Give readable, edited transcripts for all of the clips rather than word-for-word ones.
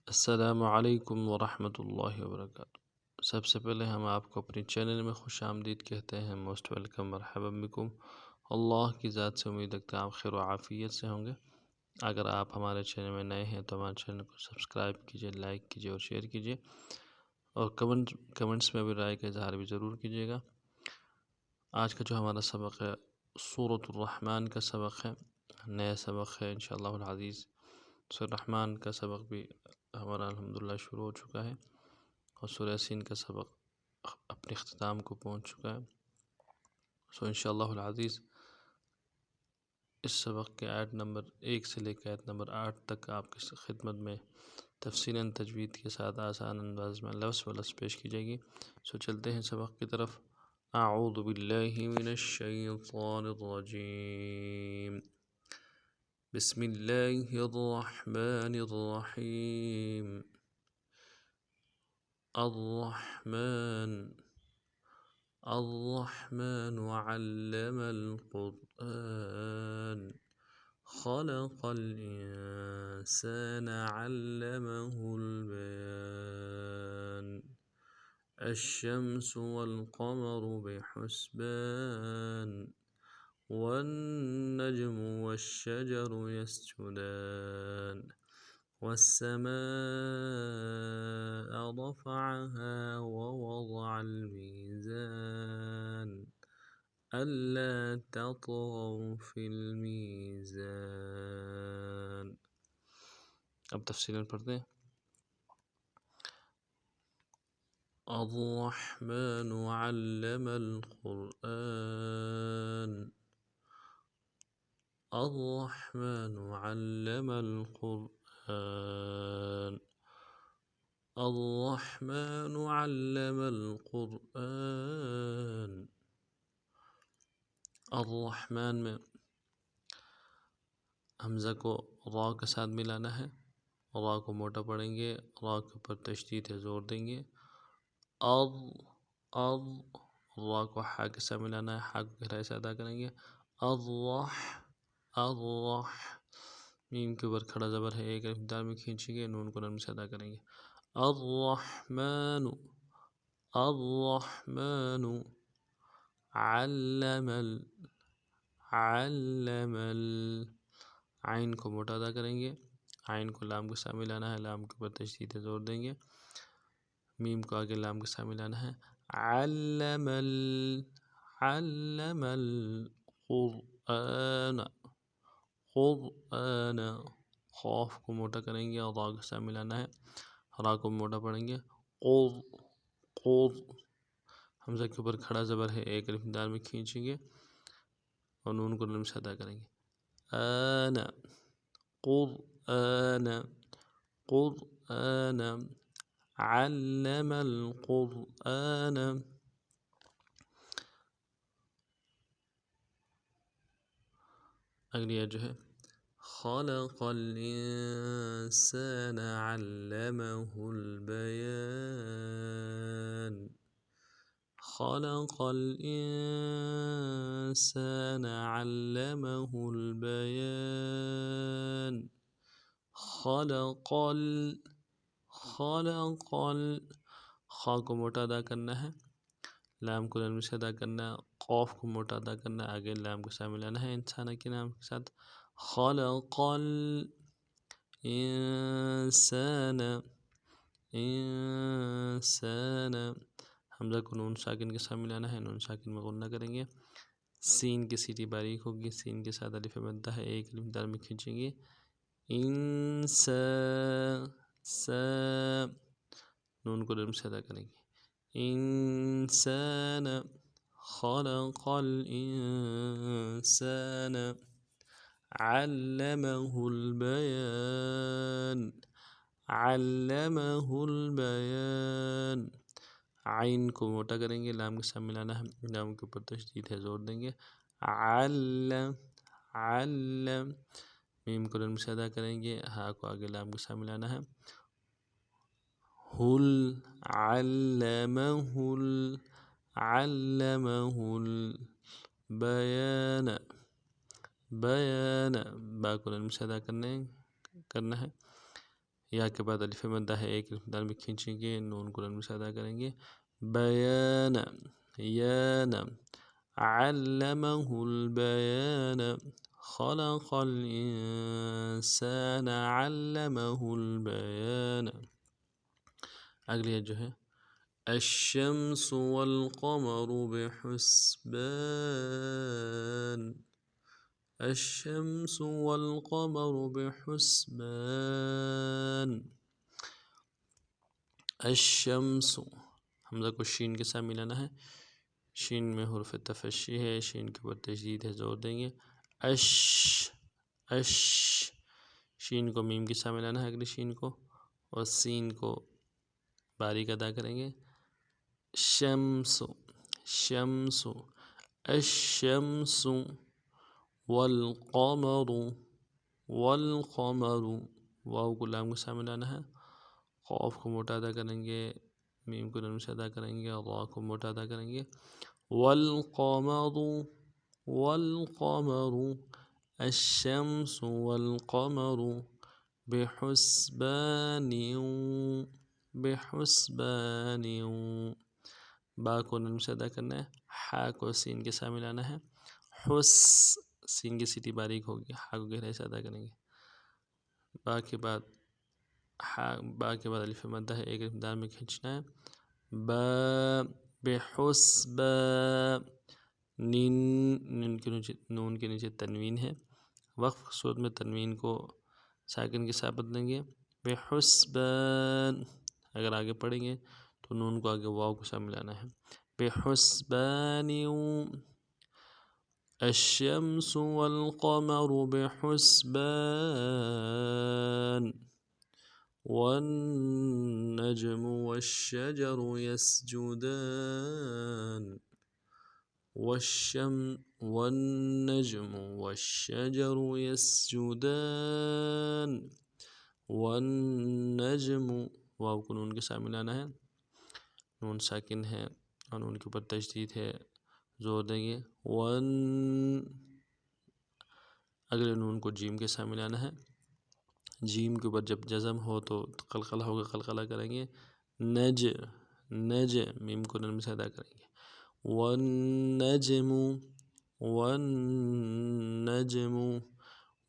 السلام علیکم ورحمۃ اللہ وبرکاتہ۔ سب سے پہلے ہم آپ کو اپنی چینل میں خوش آمدید کہتے ہیں، موسٹ ویلکم، مرحبا بکم۔ اللہ کی ذات سے امید رکھتے ہیں آپ خیر و عافیت سے ہوں گے۔ اگر آپ ہمارے چینل میں نئے ہیں تو ہمارے چینل کو سبسکرائب کیجیے، لائک کیجیے اور شیئر کیجیے، اور کمنٹس میں بھی رائے کا اظہار بھی ضرور کیجیے گا۔ آج کا جو ہمارا سبق ہے سورۃ الرحمن کا سبق ہے، نیا سبق ہے انشاءاللہ العزیز۔ سورۃ الرحمن کا سبق بھی ہمارا الحمدللہ شروع ہو چکا ہے، اور سورہ یاسین کا سبق اپنے اختتام کو پہنچ چکا ہے۔ انشاءاللہ العزیز اس سبق کے آیت نمبر 1 سے لے کے آیت نمبر 8 تک آپ کی خدمت میں تفصیلاً تجوید کے ساتھ آسان انداز میں لفظ و لفظ پیش کی جائے گی۔ چلتے ہیں سبق کی طرف۔ اعوذ باللہ من الشیطان الرجیم، بسم اللہ الرحمن الرحیم۔ الرحمن علم القرآن، خلق الإنسان علمه البيان، الشمس والقمر بحسبان، والنجم والشجر يسجدان، والسماء رفعها ووضع الميزان، ألا تطغوا في الميزان۔ اب تفصیلاً پڑھتے ہیں۔ الرحمن علم القرآن، الرحمن علم القرآن، الرحمن علم القرآن۔ الرحمن میں حمزہ کو را کے ساتھ ملانا ہے، را کو موٹا پڑھیں گے، را کے اوپر تشدید ہے، زور دیں گے۔ را کو حا کے ساتھ ملانا ہے، حا کو گہرائی سے ادا کریں گے۔ میم کے اوپر کھڑا زبر ہے، ایک الف دال میں کھینچیں گے، نون کو نرم سے ادا کریں گے۔ الرحمن، الرحمن علم عین کو موٹا ادا کریں گے، عین کو لام کے ساتھ ملانا ہے، لام کے اوپر تشدید ہے، زور دیں گے۔ میم کو آگے لام کے ساتھ ملانا ہے۔ علم القرآن، قرآن، خوف کو موٹا کریں گے اور را کے ساتھ ملانا ہے، را کو موٹا پڑھیں گے۔ حمزہ کے اوپر کھڑا زبر ہے، ایک الف دال میں کھینچیں گے اور نون کو نرم سے ادا کریں گے۔ آنا، قرآن، قرآن، علم القرآن۔ اگلی آیت جو ہے، خلق الإنسان علمه البيان، خلق الإنسان علمه البيان، خلق خا کو موٹا ادا کرنا ہے، لام کو نرم سے ادا کرنا ہے، قوف کو موٹا ادا کرنا ہے، آگے لام کے ساتھ ملانا ہے انسانہ کے نام کے ساتھ۔ خلق الانسان، انسان، حمزہ کو نون ساکن کے ساتھ ملانا ہے، نون ساکن میں غنہ کریں گے۔ سین کی سیٹی باریک ہوگی، سین کے ساتھ الف بنتا ہے، ایک الف دال میں کھینچیں گے۔ نون کو نرم سے ادا کریں گے۔ انسان، خلق الانسان، علمه البيان، علمه البيان، عین کو موٹا کریں گے، لام کے ساتھ ملانا ہے، لام کے اوپر تشدید ہے، زور دیں گے۔ علم، میم کو نرم سے ادا کریں گے، ہا کو آگے لام کے ساتھ ملانا ہے۔ علمه البیان، بیان، با کو نرم سے ادا کرنا ہے۔ یا کے بعد الف مدہ ہے، ایک مقدار میں کھینچیں گے، نون کو نرمی سے ادا کریں گے. بیان، یان، علمہ البیان، خلق الانسان علمہ البیان. اگلی ہے جو ہے الشمس والقمر بحسبان، الشمس والقمر بحسبان. الشمس، حمزہ کو شین کے ساتھ ملانا ہے، شین میں حرف تفشی ہے، شین کے اوپر تشدید ہے، زور دیں گے. اش، اش، شین کو میم کے ساتھ ملانا ہے اگلی شین کو، اور سین کو باریک ادا کریں گے. شمس، شمس، الشمس والقمر، والقمر، واو کو لام کے ساتھ ملانا ہے، قاف کو موٹا ادا کریں گے، میم کو نرم سے ادا کریں گے، اور را کو موٹا ادا کریں گے. والقمر، والقمر، الشمس والقمر بحسبان، بحسبان. با کو نرم سے ادا کرنا ہے، حا کو سین کے ساتھ ملانا ہے، حس، سین کی سیٹی باریک ہوگی، حا کو گہرائی سے ادا کریں گے. با کے بعد با کے بعد الف مدہ ہے، ایک مقدار میں کھینچنا ہے. با، بحسبا، نون کے نیچے تنوین ہے، وقف صورت میں تنوین کو ساکن کے ساتھ بدلیں گے. بحسبان، اگر آگے پڑھیں گے تو نون کو آگے واو کے ساتھ ملانا ہے. بحسبان، الشمس والقمر بحسبان، والنجم والشجر يسجدان، والنجم والشجر يسجدان. والنجم، واو کو نون کے ساتھ ملانا ہے، نون ساکن ہے اور نون کے اوپر تشدید ہے، زور دیں گے. اگلے نون کو جیم کے ساتھ ملانا ہے، جیم کے اوپر جب جزم ہو تو قلقلہ ہوگا، قلقلہ کریں گے. نج، نج، میم کو نرم سے ادا کریں گے. والنجم، والنجم،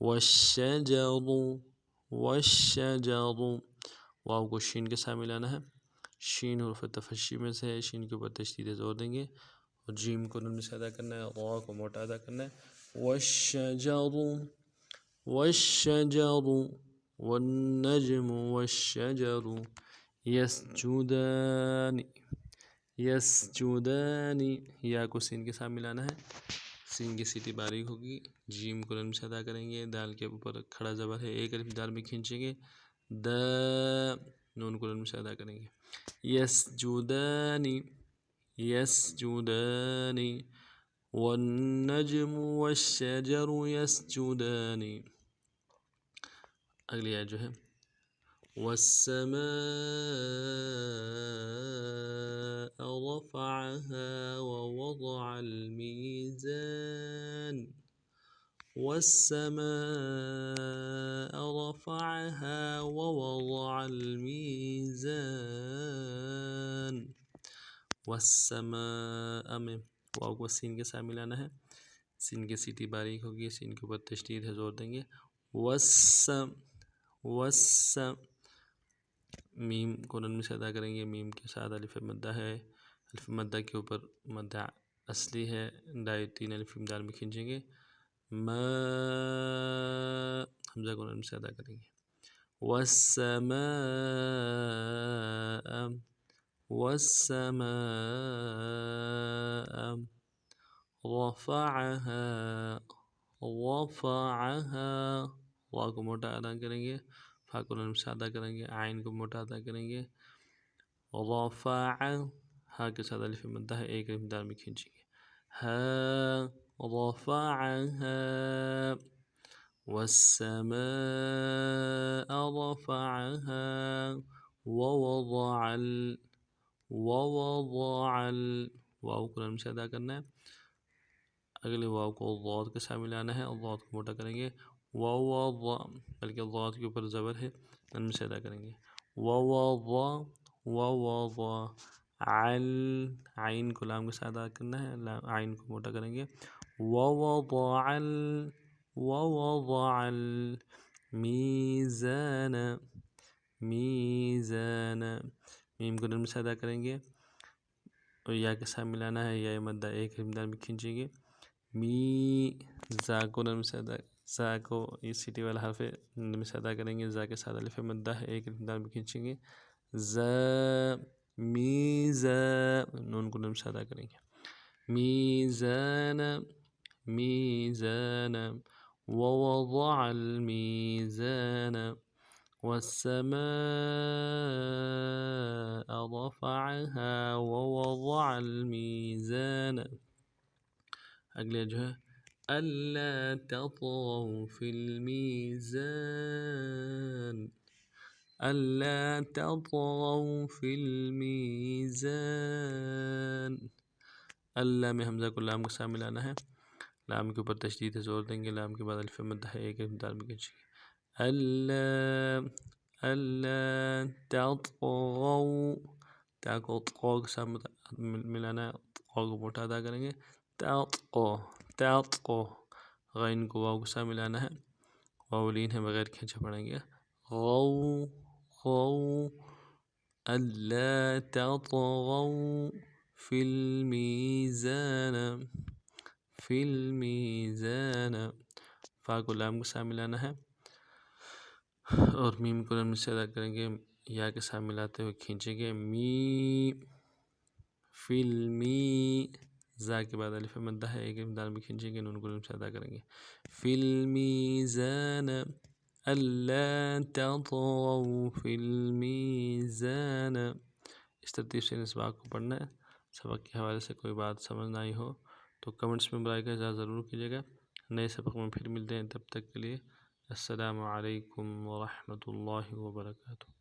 والشجر، والشجر، واو کو شین کے ساتھ ملانا ہے، شین حرف تفشی میں سے ہے، شین کے اوپر تشدید زور دیں گے، اور جیم کو نرم سے ادا کرنا ہے، را کو موٹا ادا کرنا ہے. والشجر، والشجر، والنجم والشجر يسجدان، يسجدان. یا کو سین کے ساتھ ملانا ہے، سین کی سیٹی باریک ہوگی، جیم کو نرم سے ادا کریں گے، دال کے اوپر کھڑا زبر ہے، ایک الف دال میں کھینچیں گے، دا، نون کو نرم سے ادا کریں گے. يسجدان، يسجدان، والنجم والشجر يسجدان. اگلی آیت جو ہے والسماء رفعها ووضع الميزان، والسماء رفعها ووضع الميزان. والسماء میں واو کو سین کے ساتھ ملانا ہے، سین کی سیٹی باریک ہوگی، سین کے اوپر تشدید ہے، زور دیں گے. میم کو نرمی سے ادا کریں گے، میم کے ساتھ الف مدہ ہے، الف مدہ کے اوپر مدہ اصلی ہے، دائیں تین الف مدار میں کھینچیں گے. ما، حمزہ کو نرم سے ادا کریں گے. والسماء، والسماء رفعها، رفعها، وا کو موٹا ادا کریں گے، فا کو نرم سے ادا کریں گے، عین کو موٹا ادا کریں گے. رفع، ہا کے ساتھ الف مدہ ہے، ایک الف دار میں کھینچیں گے. ہا، رفعها، والسماء رفعها ووضع واو کو نرم سے ادا کرنا ہے، اگلے واو کو ضاد کے ساتھ ملانا ہے، اور ضاد کو موٹا کریں گے. ووضع، بلکہ ضاد کے اوپر زبر ہے، نرم سے ادا کریں گے. ووضع عین کو لام کے ساتھ ادا کرنا ہے، عین کو موٹا کریں گے. ووضع المیزان، میزان، میم کو نرم سے ادا کریں گے اور یا کے ساتھ ملانا ہے، یا مدہ ایک مقدار میں کھینچیں گے. زا کو نرم سے ادا، زا کو یہ سیٹی والا حرف ہے، نرم سے ادا کریں گے. زا کے ساتھ الف مدہ ہے، ایک مقدار میں کھینچیں گے. نون کو نرم سے ادا کریں گے. میزان ووضع الميزان والسماء رفعها ووضع الميزان. اگلے جو ہے ألا تطغوا في الميزان، ألا تطغوا في الميزان. اللہ میں حمزہ کو لام کے ساتھ ملانا ہے، لام کے اوپر تشدید ہے، زور دیں گے. لام کے بعد الف مدہ ہے، ایک مقدار میں کھینچیں گے. ألا تطغوا، تا کو قو کے ساتھ ملانا ہے، قو کو موٹا ادا کریں گے. تطغوا، غین کو واو کے ساتھ ملانا ہے، واو لین ہے، بغیر کھینچے پڑیں گے. غو ألا تطغوا في الميزان، في الميزان. فا کو لام کے ساتھ ملانا ہے اور میم کو نرم سے ادا کریں گے، یا کے ساتھ ملاتے ہوئے کھینچیں گے. فی المی، زا کے بعد الف مدہ ہے، ایک مقدار میں کھینچیں گے. نون کو نرم سے ادا کریں گے. فی المیزان ألا تطغوا في الميزان. اس ترتیب سے اس بات کو پڑھنا ہے. سبق کے حوالے سے کوئی بات سمجھ نہ آئی ہو تو کمنٹس میں برائے کا اظہار ضرور کیجیے گا. نئے سبق میں پھر ملتے ہیں، تب تک کے لیے السلام علیکم ورحمۃ اللہ وبرکاتہ.